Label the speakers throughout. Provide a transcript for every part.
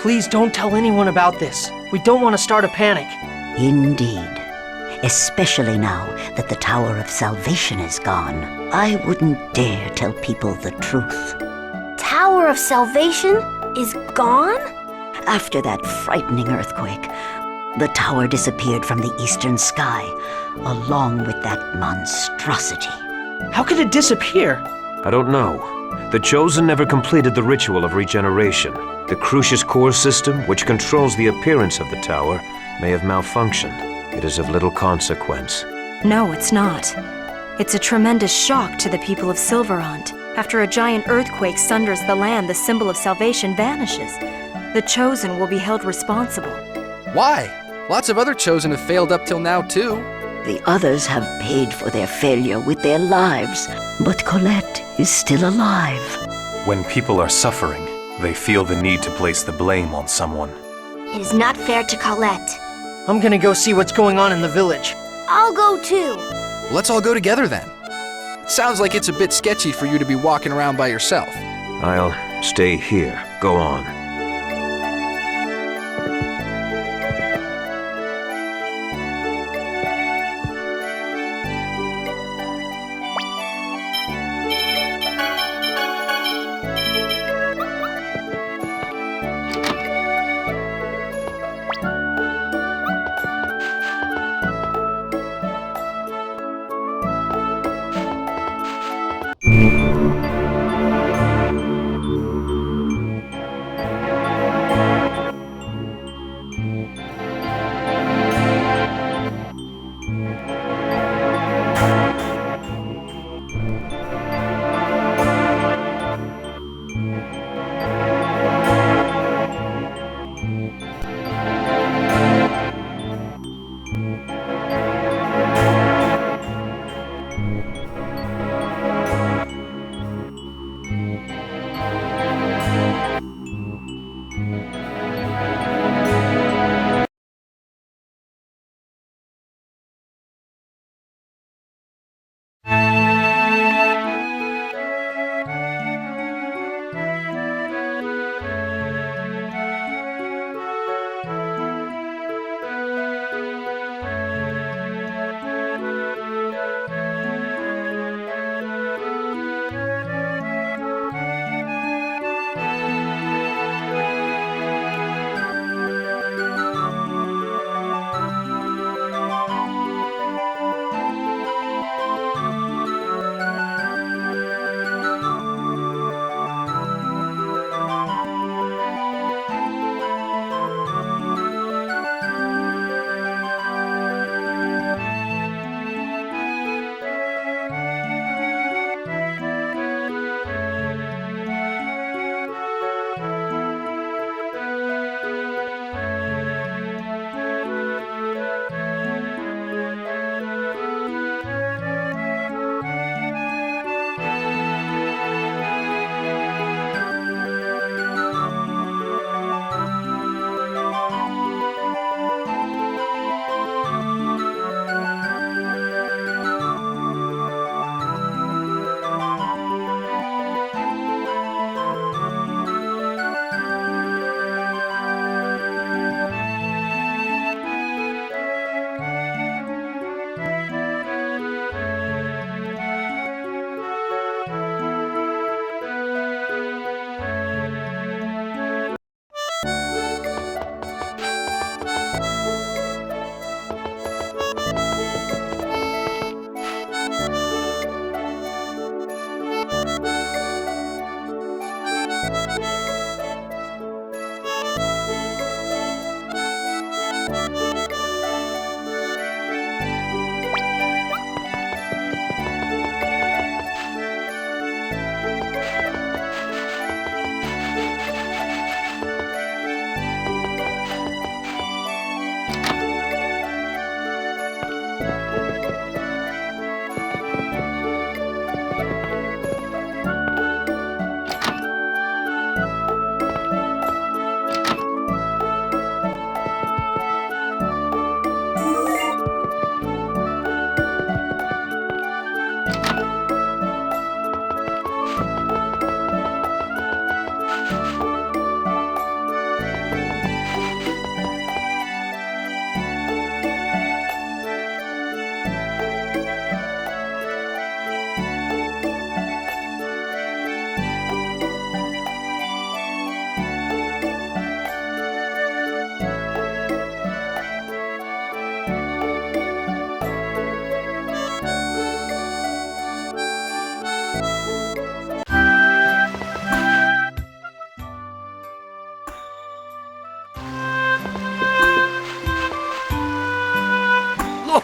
Speaker 1: Please don't tell anyone about this. We don't want to start a panic.
Speaker 2: Indeed. Especially now that the Tower of Salvation is gone. I wouldn't dare tell people the truth.
Speaker 3: Tower of Salvation is gone?
Speaker 2: After that frightening earthquake, the tower disappeared from the eastern sky, along with that monstrosity.
Speaker 1: How could it disappear?
Speaker 4: I don't know. The Chosen never completed the ritual of regeneration. The Crucius core system, which controls the appearance of the tower, may have malfunctioned. It is of little consequence.
Speaker 5: No, it's not. It's a tremendous shock to the people of Silverant. After a giant earthquake sunders the land, the symbol of salvation vanishes. The Chosen will be held responsible.
Speaker 6: Why? Lots of other Chosen have failed up till now, too.
Speaker 2: The others have paid for their failure with their lives, but Colette is still alive.
Speaker 7: When people are suffering, they feel the need to place the blame on someone.
Speaker 3: It is not fair to Colette.
Speaker 1: I'm gonna go see what's going on in the village.
Speaker 3: I'll go too.
Speaker 6: Let's all go together then. Sounds like it's a bit sketchy for you to be walking around by yourself.
Speaker 4: I'll stay here. Go on.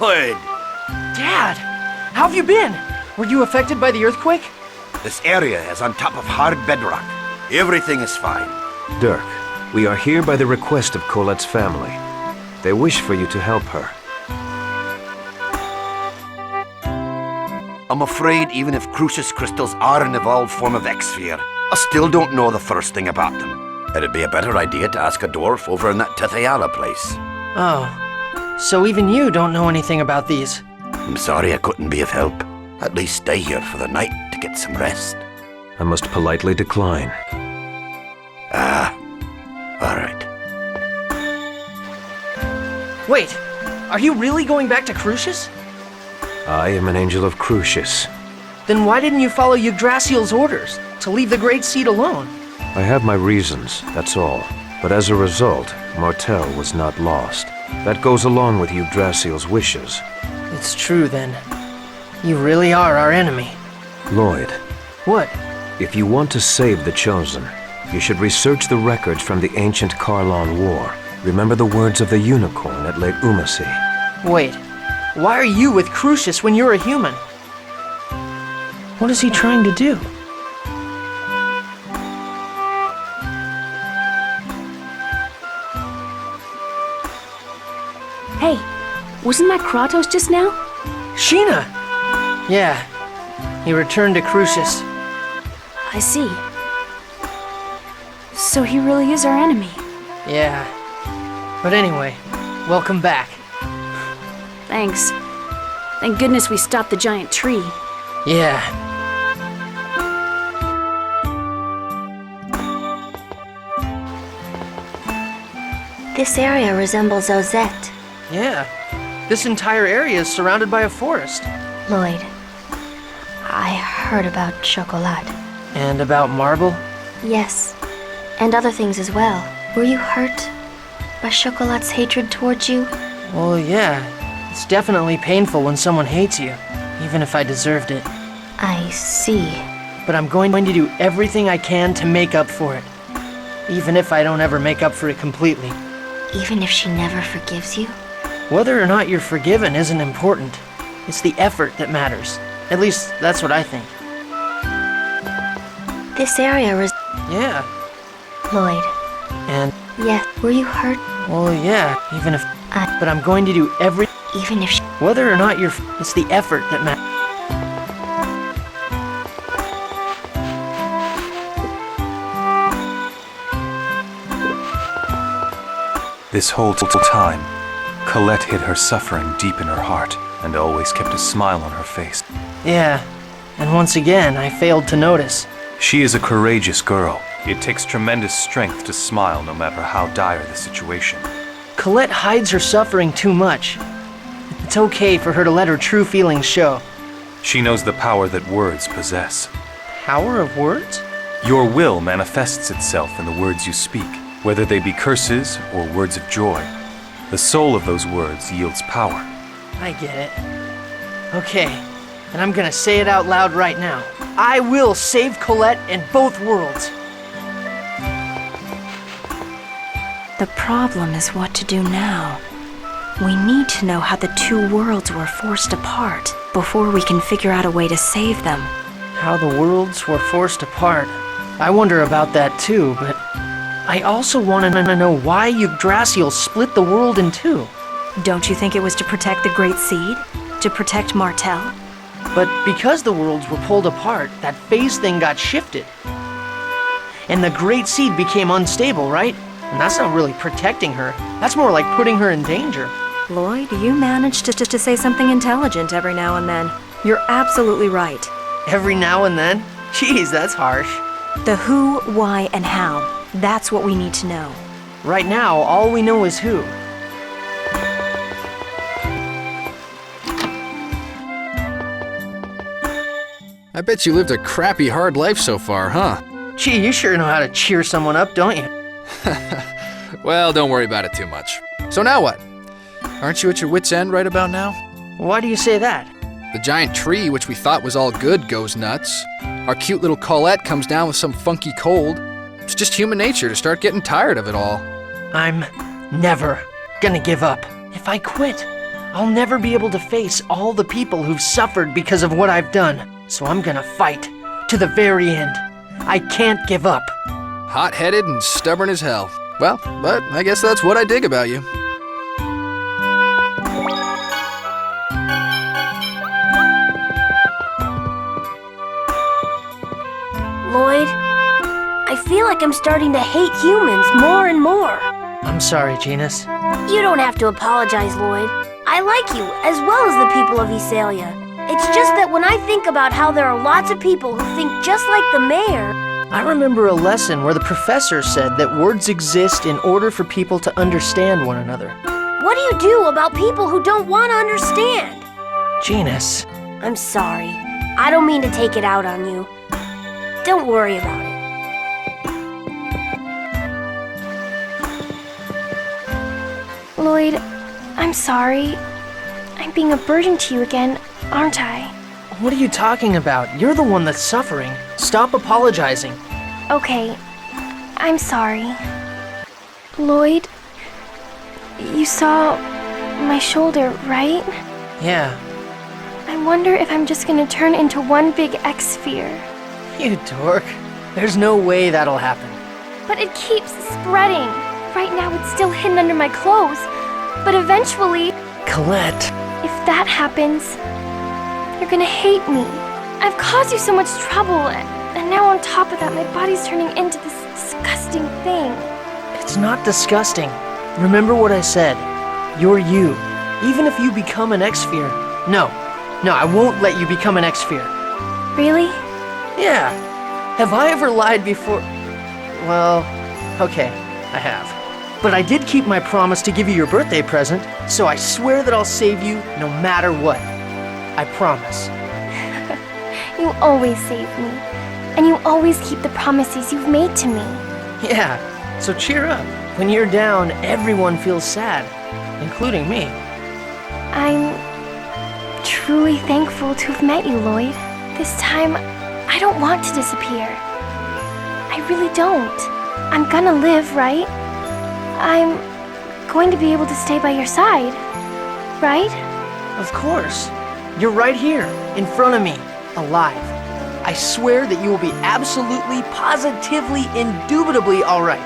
Speaker 8: Lloyd!
Speaker 1: Dad! How have you been? Were you affected by the earthquake?
Speaker 8: This area is on top of hard bedrock. Everything is fine.
Speaker 4: Dirk, we are here by the request of Colette's family. They wish for you to help her.
Speaker 8: I'm afraid even if Crucius crystals are an evolved form of X-Sphere, I still don't know the first thing about them. It'd be a better idea to ask a dwarf over in that Tithiala place.
Speaker 1: Oh, so even you don't know anything about these?
Speaker 8: I'm sorry I couldn't be of help. At least stay here for the night to get some rest.
Speaker 4: I must politely decline.
Speaker 8: All right.
Speaker 1: Wait, are you really going back to Crucius?
Speaker 4: I am an angel of Crucius.
Speaker 1: Then why didn't you follow Yggdrasil's orders to leave the Great Seed alone?
Speaker 4: I have my reasons, that's all. But as a result, Martel was not lost. That goes along with Yggdrasil's wishes.
Speaker 1: It's true then. You really are our enemy.
Speaker 4: Lloyd,
Speaker 1: What?
Speaker 4: if you want to save the Chosen, you should research the records from the ancient Karlon War. Remember the words of the unicorn at Lake Umasi.
Speaker 1: Wait, why are you with Crucius when you're a human? What is he trying to do?
Speaker 3: Hey, wasn't that Kratos just now?
Speaker 1: Sheena! Yeah, he returned to Crucius.
Speaker 3: I see. So he really is our enemy.
Speaker 1: Yeah. But anyway, welcome back.
Speaker 3: Thanks. Thank goodness we stopped the giant tree.
Speaker 1: Yeah.
Speaker 3: This area resembles Ozette.
Speaker 1: Yeah. This entire area is surrounded by a forest.
Speaker 3: Lloyd, I heard about Chocolat.
Speaker 1: And about marble?
Speaker 3: Yes, and other things as well. Were you hurt by Chocolat's hatred towards you?
Speaker 1: Well, yeah. It's definitely painful when someone hates you, even if I deserved it.
Speaker 3: I see.
Speaker 1: But I'm going to do everything I can to make up for it. Even if I don't ever make up for it completely.
Speaker 3: Even if she never forgives you?
Speaker 1: Whether or not you're forgiven isn't important. It's the effort that matters. At least, that's what I think.
Speaker 3: This area is...
Speaker 1: Yeah.
Speaker 3: Lloyd.
Speaker 1: And,
Speaker 3: Yes, were you hurt?
Speaker 1: well, yeah, even if... But I'm going to do
Speaker 3: Even if she...
Speaker 1: Whether or not you're... It's the effort that matters.
Speaker 7: This whole time, Colette hid her suffering deep in her heart and always kept a smile on her face.
Speaker 1: Yeah. And once again, I failed to notice.
Speaker 7: She is a courageous girl. It takes tremendous strength to smile no matter how dire the situation.
Speaker 1: Colette hides her suffering too much. It's okay for her to let her true feelings show.
Speaker 7: She knows the power that words possess.
Speaker 1: Power of words?
Speaker 7: Your will manifests itself in the words you speak, whether they be curses or words of joy. The soul of those words yields power.
Speaker 1: I get it. Okay, and I'm gonna say it out loud right now. I will save Colette in both worlds.
Speaker 5: The problem is what to do now. We need to know how the two worlds were forced apart before we can figure out a way to save them.
Speaker 1: How the worlds were forced apart. I wonder about that too, but I also want to know why Yggdrasil split the world in two.
Speaker 5: Don't you think it was to protect the Great Seed? To protect Martel?
Speaker 1: But because the worlds were pulled apart, that phase thing got shifted. And the Great Seed became unstable, right? And that's not really protecting her. That's more like putting her in danger.
Speaker 5: Lloyd, you manage to say something intelligent every now and then. You're absolutely right.
Speaker 1: Every now and then? Jeez, that's harsh.
Speaker 5: The who, why, and how. That's what we need to know.
Speaker 1: Right now, all we know is who.
Speaker 6: I bet you lived a crappy, hard life so far, huh?
Speaker 1: Gee, you sure know how to cheer someone up, don't you?
Speaker 6: Well, don't worry about it too much. So now what? Aren't you at your wit's end right about now?
Speaker 1: Why do you say that?
Speaker 6: The giant tree, which we thought was all good, goes nuts. Our cute little Colette comes down with some funky cold. It's just human nature to start getting tired of it all.
Speaker 1: I'm never gonna give up. If I quit, I'll never be able to face all the people who've suffered because of what I've done. So I'm gonna fight to the very end. I can't give up.
Speaker 6: Hot-headed and stubborn as hell. Well, but I guess that's what I dig about you.
Speaker 9: Lloyd, I feel like I'm starting to hate humans more and more.
Speaker 1: I'm sorry, Genis.
Speaker 9: You don't have to apologize, Lloyd. I like you, as well as the people of Esalia. It's just that when I think about how there are lots of people who think just like the mayor...
Speaker 1: I remember a lesson where the professor said that words exist in order for people to understand one another.
Speaker 9: What do you do about people who don't want to understand?
Speaker 1: Genis.
Speaker 9: I'm sorry. I don't mean to take it out on you. Don't worry about it.
Speaker 3: Lloyd, I'm sorry. I'm being a burden to you again, aren't I?
Speaker 1: What are you talking about? You're the one that's suffering. Stop apologizing.
Speaker 3: Okay, I'm sorry. Lloyd, you saw my shoulder, right?
Speaker 1: Yeah.
Speaker 3: I wonder if I'm just gonna turn into one big X-sphere.
Speaker 1: You dork. There's no way that'll happen.
Speaker 3: But it keeps spreading. Right now it's still hidden under my clothes. But eventually,
Speaker 1: Colette.
Speaker 3: if that happens, you're gonna hate me. I've caused you so much trouble, and now on top of that, my body's turning into this disgusting thing.
Speaker 1: It's not disgusting. Remember what I said. You're you. Even if you become an X-sphere. No, I won't let you become an X-sphere.
Speaker 3: Really?
Speaker 1: Yeah. Have I ever lied before? Well, okay, I have. But I did keep my promise to give you your birthday present, so I swear that I'll save you no matter what. I promise.
Speaker 3: You always save me. And you always keep the promises you've made to me.
Speaker 1: Yeah, so cheer up. When you're down, everyone feels sad, including me.
Speaker 3: I'm truly thankful to have met you, Lloyd. This time, I don't want to disappear. I really don't. I'm gonna live, right? I'm going to be able to stay by your side, right?
Speaker 1: Of course. You're right here, in front of me, alive. I swear that you will be absolutely, positively, indubitably all right.